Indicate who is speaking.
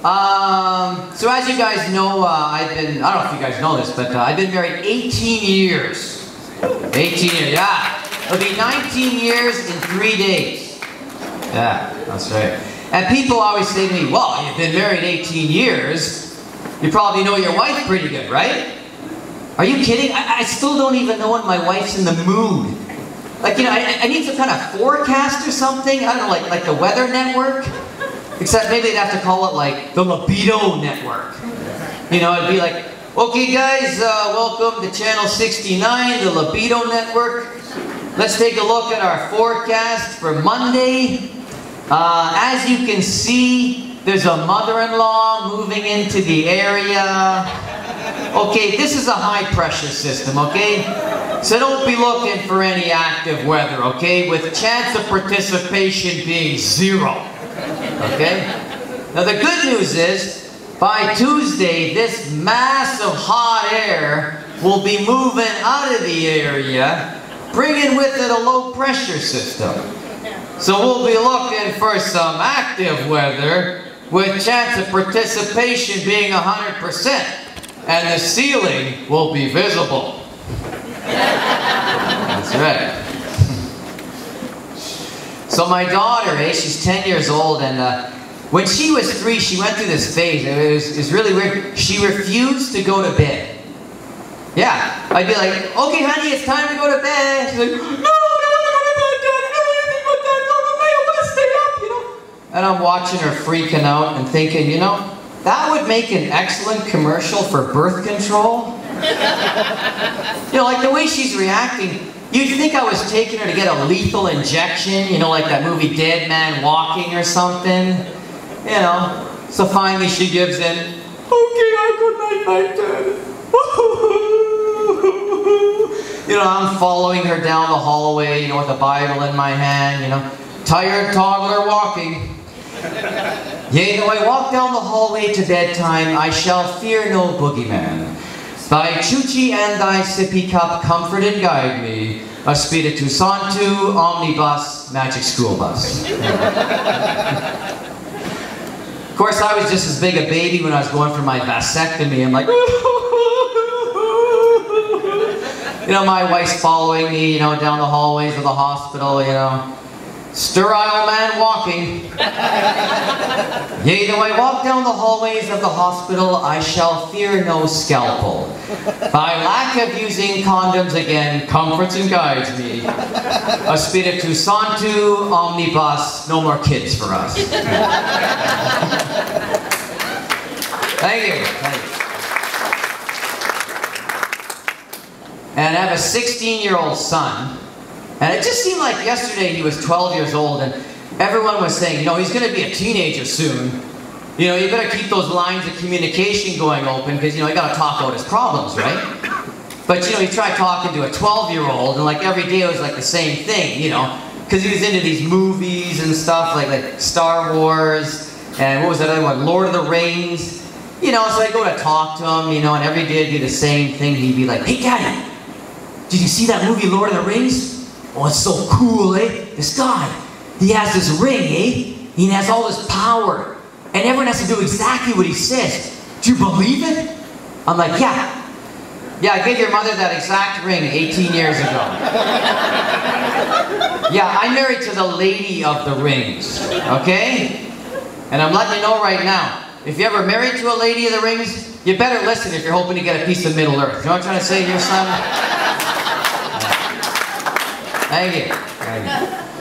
Speaker 1: So as you guys know, I don't know if you guys know this, but I've been married 18 years. 18 years, yeah. It'll be 19 years in 3 days. Yeah, that's right. And people always say to me, well, you've been married 18 years, you probably know your wife pretty good, right? Are you kidding? I still don't even know when my wife's in the mood. Like, you know, I need some kind of forecast or something. I don't know, like the Weather Network. Except maybe they'd have to call it like the Libido Network. You know, it'd be like, okay guys, welcome to Channel 69, the Libido Network. Let's take a look at our forecast for Monday. As you can see, there's a mother-in-law moving into the area. Okay, this is a high-pressure system, okay? So don't be looking for any active weather, okay? With chance of participation being 0. Okay? Now the good news is, by Tuesday, this mass of hot air will be moving out of the area, bringing with it a low-pressure system. So we'll be looking for some active weather, with chance of participation being 100%, and the ceiling will be visible. That's right. So my daughter, she's 10 years old, and when she was 3, she went through this phase. It was really weird. She refused to go to bed. Yeah, I'd be like, okay honey, it's time to go to bed. She's like, no, I don't want to go to bed, Dad. No, anything but that. No, I want to stay up, you know. And I'm watching her freaking out and thinking, you know, that would make an excellent commercial for birth control. You know, like the way she's reacting, you'd think I was taking her to get a lethal injection, you know, like that movie Dead Man Walking or something. You know, so finally she gives in, okay, good night, Dad. You know, I'm following her down the hallway, you know, with a Bible in my hand, you know, tired toddler walking. Yea, though I walk down the hallway to bedtime, I shall fear no boogeyman. Thy chuchi and thy sippy cup comfort and guide me. A Spiritu Santu, omnibus, magic school bus. Of course, I was just as big a baby when I was going for my vasectomy. I'm like, you know, my wife's following me, you know, down the hallways of the hospital, you know. Sterile man walking. Yea, though I walk down the hallways of the hospital, I shall fear no scalpel. By lack of using condoms again, comforts and guides me. A Spiritu Santu, omnibus, no more kids for us. Thank you. Thank you. And I have a 16-year-old son. And it just seemed like yesterday he was 12 years old and everyone was saying, you know, he's going to be a teenager soon. You know, you better keep those lines of communication going open because, you know, you got to talk about his problems, right? But, you know, you try talking to a 12-year-old and like every day it was like the same thing, you know, because he was into these movies and stuff like Star Wars and what was that other one, Lord of the Rings. You know, so I'd go to talk to him, you know, and every day it'd be the same thing. He'd be like, hey, Daddy, did you see that movie Lord of the Rings? Oh, it's so cool, eh? This guy, he has this ring, eh? He has all this power. And everyone has to do exactly what he says. Do you believe it? I'm like, yeah. Yeah, I gave your mother that exact ring 18 years ago. Yeah, I'm married to the lady of the rings, okay? And I'm letting you know right now, if you're ever married to a lady of the rings, you better listen if you're hoping to get a piece of Middle Earth. You know what I'm trying to say to your son? Thank you. Thank you.